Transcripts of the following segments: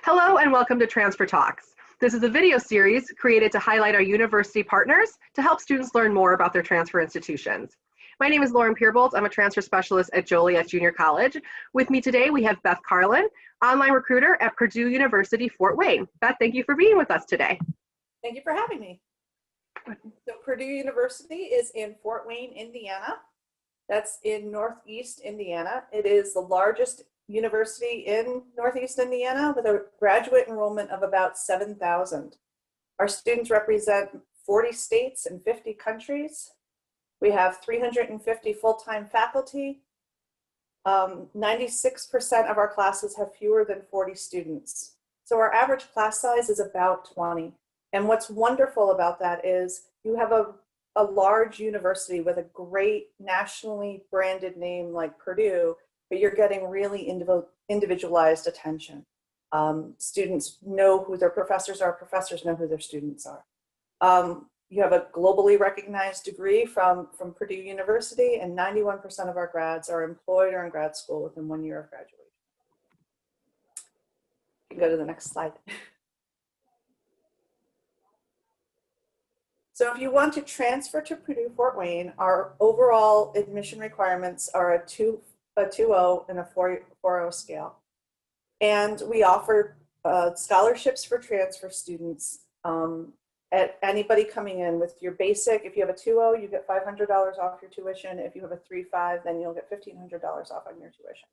Hello and welcome to Transfer Talks. This is a video series created to highlight our university partners to help students learn more about their transfer institutions. My name is Lauren Peerbolt. I'm a transfer specialist at Joliet Junior College. With me today, we have Beth Carlin, online recruiter at Purdue University Fort Wayne. Beth, thank you for being with us today. Thank you for having me. So Purdue University is in Fort Wayne, Indiana. That's in Northeast Indiana. It is the largest university in Northeast Indiana with a graduate enrollment of about 7,000. Our students represent 40 states and 50 countries. We have 350 full-time faculty. 96% of our classes have fewer than 40 students. So our average class size is about 20. And what's wonderful about that is you have a large university with a great nationally branded name like Purdue, but you're getting really individualized attention. Students know who their professors are, professors know who their students are. You have a globally recognized degree from Purdue University, and 91% of our grads are employed or in grad school within 1 year of graduation. You can go to the next slide. So if you want to transfer to Purdue Fort Wayne, our overall admission requirements are a 2.0 and a 4.0 scale. And we offer scholarships for transfer students at anybody coming in with your basic. If you have a 2.0, you get $500 off your tuition. If you have a 3.5, then you'll get $1,500 off on your tuition.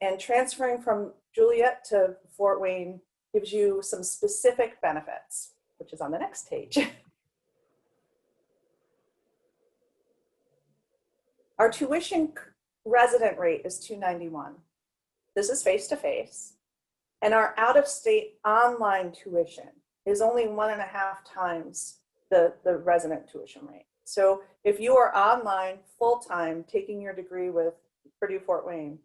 And transferring from Joliet to Fort Wayne gives you some specific benefits, which is on the next page. Our tuition resident rate is $291. This is face-to-face. And our out-of-state online tuition is only 1.5 times the resident tuition rate. So if you are online full-time taking your degree with Purdue Fort Wayne,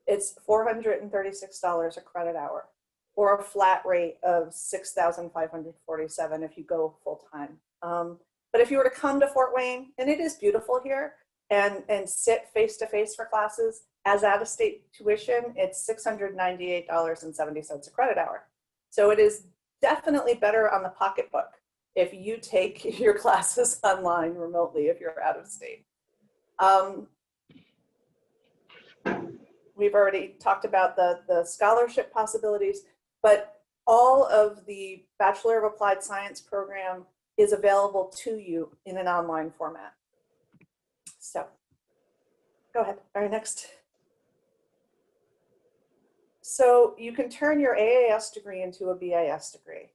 it's $436 a credit hour, or a flat rate of $6,547 if you go full-time. But if you were to come to Fort Wayne, and it is beautiful here, and sit face-to-face for classes, as out-of-state tuition, it's $698.70 a credit hour. So it is definitely better on the pocketbook if you take your classes online remotely if you're out of state. We've already talked about the scholarship possibilities, but all of the Bachelor of Applied Science program is available to you in an online format. So go ahead, all right, next. So you can turn your AAS degree into a BAS degree.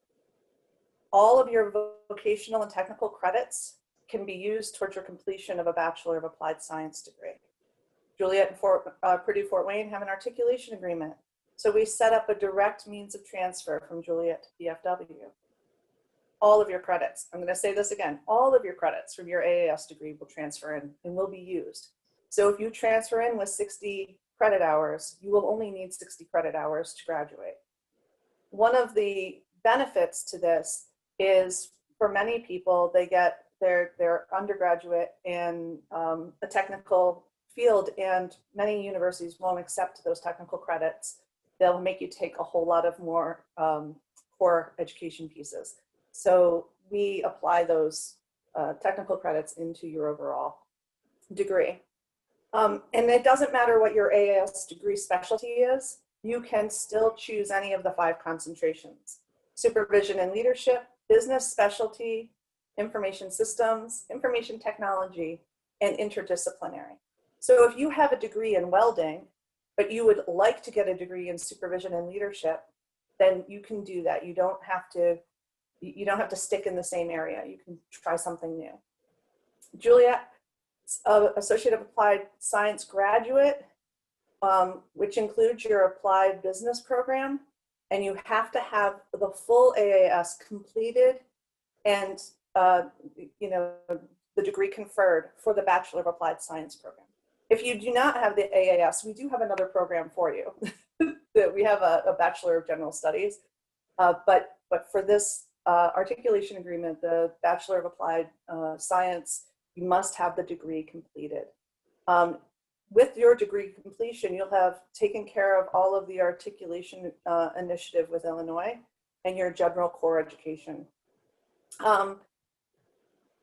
All of your vocational and technical credits can be used towards your completion of a Bachelor of Applied Science degree. Joliet and Purdue Fort Wayne have an articulation agreement. So we set up a direct means of transfer from Joliet to DFW. All of your credits, I'm going to say this again, all of your credits from your AAS degree will transfer in and will be used. So if you transfer in with 60 credit hours, you will only need 60 credit hours to graduate. One of the benefits to this is for many people, they get their undergraduate in a technical field, and many universities won't accept those technical credits. They'll make you take a whole lot of more core education pieces. So we apply those technical credits into your overall degree. And it doesn't matter what your AAS degree specialty is, you can still choose any of the 5 concentrations: supervision and leadership, business specialty, information systems, information technology, and interdisciplinary. So if you have a degree in welding, but you would like to get a degree in supervision and leadership, then you can do that. You don't have to stick in the same area. You can try something new. Juliet, Associate of Applied Science graduate, which includes your applied business program, and you have to have the full AAS completed and the degree conferred for the Bachelor of Applied Science program. If you do not have the AAS, we do have another program for you. We have a Bachelor of General Studies, but for this articulation agreement, the Bachelor of Applied Science, you must have the degree completed. with your degree completion, you'll have taken care of all of the articulation initiative with Illinois and your general core education.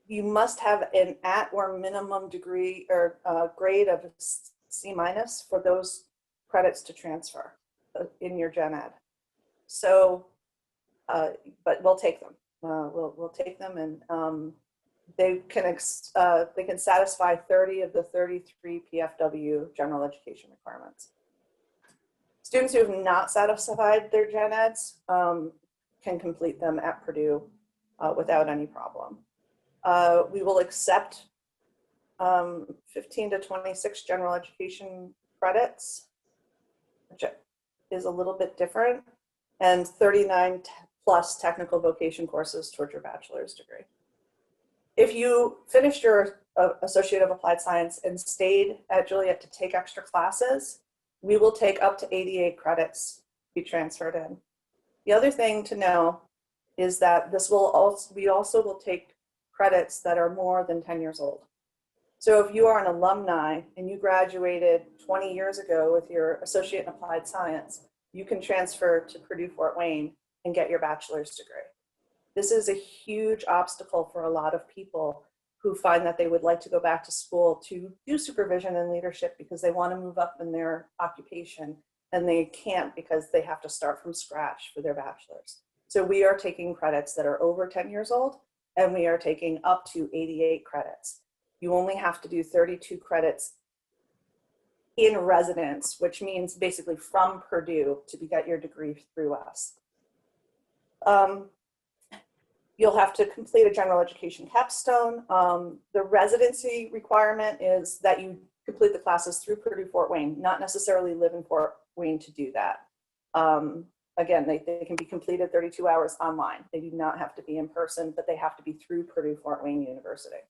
You must have an at or minimum degree or grade of C- for those credits to transfer in your gen ed. So, but we'll take them. We'll take them, and they can satisfy 30 of the 33 PFW general education requirements. Students who have not satisfied their gen eds can complete them at Purdue without any problem. We will accept 15 to 26 general education credits, which is a little bit different, and 39 plus technical vocation courses towards your bachelor's degree. If you finished your Associate of Applied Science and stayed at Joliet to take extra classes, we will take up to 88 credits to be transferred in. The other thing to know is that we also will take credits that are more than 10 years old. So if you are an alumni and you graduated 20 years ago with your Associate in Applied Science, you can transfer to Purdue Fort Wayne and get your bachelor's degree. This is a huge obstacle for a lot of people who find that they would like to go back to school to do supervision and leadership because they want to move up in their occupation, and they can't because they have to start from scratch for their bachelor's. So we are taking credits that are over 10 years old, and we are taking up to 88 credits. You only have to do 32 credits in residence, which means basically from Purdue to get your degree through us. You'll have to complete a general education capstone. The residency requirement is that you complete the classes through Purdue Fort Wayne, not necessarily live in Fort Wayne to do that. Again, they can be completed 32 hours online. They do not have to be in person, but they have to be through Purdue Fort Wayne University.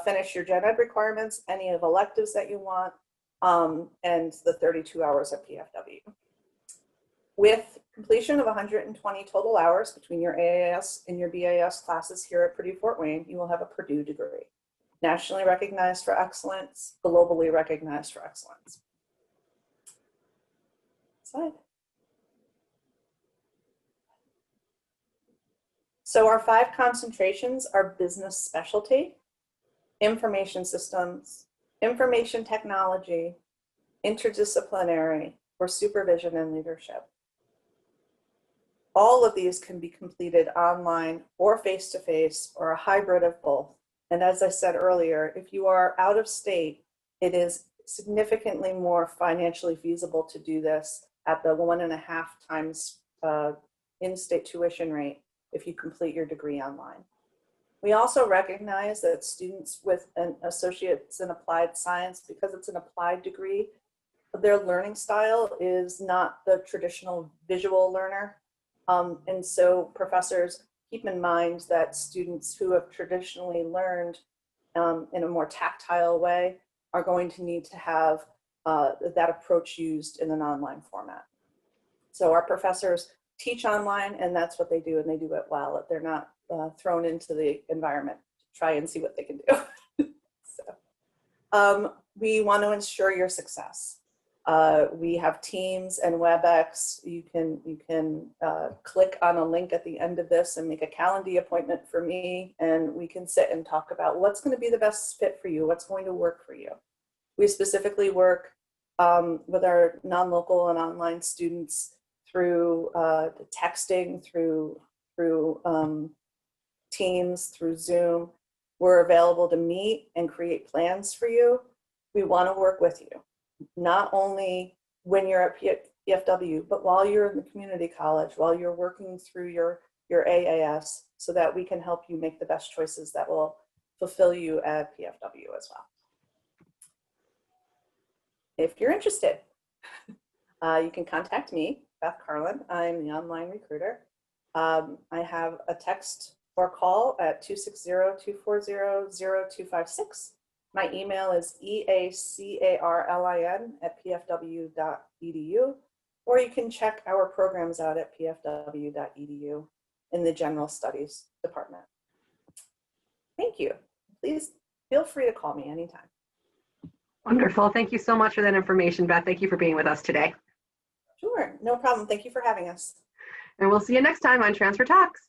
Finish your gen ed requirements, any of electives that you want, and the 32 hours at PFW. With completion of 120 total hours between your AAS and your BAS classes here at Purdue Fort Wayne, you will have a Purdue degree. Nationally recognized for excellence, globally recognized for excellence. Slide. So our 5 concentrations are business specialty, information systems, information technology, interdisciplinary, or supervision and leadership. All of these can be completed online or face-to-face or a hybrid of both. And as I said earlier, if you are out of state, it is significantly more financially feasible to do this at the 1.5 times in-state tuition rate if you complete your degree online. We also recognize that students with an associate's in applied science, because it's an applied degree, their learning style is not the traditional visual learner. And so professors keep in mind that students who have traditionally learned in a more tactile way are going to need to have that approach used in an online format. So our professors teach online, and that's what they do, and they do it well. They're not thrown into the environment to try and see what they can do. So, we want to ensure your success. We have Teams and WebEx. You can click on a link at the end of this and make a Calendly appointment for me, and we can sit and talk about what's going to be the best fit for you, what's going to work for you. We specifically work with our non-local and online students through texting, through Teams, through Zoom. We're available to meet and create plans for you. We want to work with you, not only when you're at PFW, but while you're in the community college, while you're working through your AAS, so that we can help you make the best choices that will fulfill you at PFW as well. If you're interested, you can contact me, Beth Carlin. I'm the online recruiter. I have a text or call at 260-240-0256. My email is eacarlin@pfw.edu, or you can check our programs out at pfw.edu in the General Studies Department. Thank you. Please feel free to call me anytime. Wonderful. Thank you so much for that information, Beth. Thank you for being with us today. Sure, no problem. Thank you for having us. And we'll see you next time on Transfer Talks.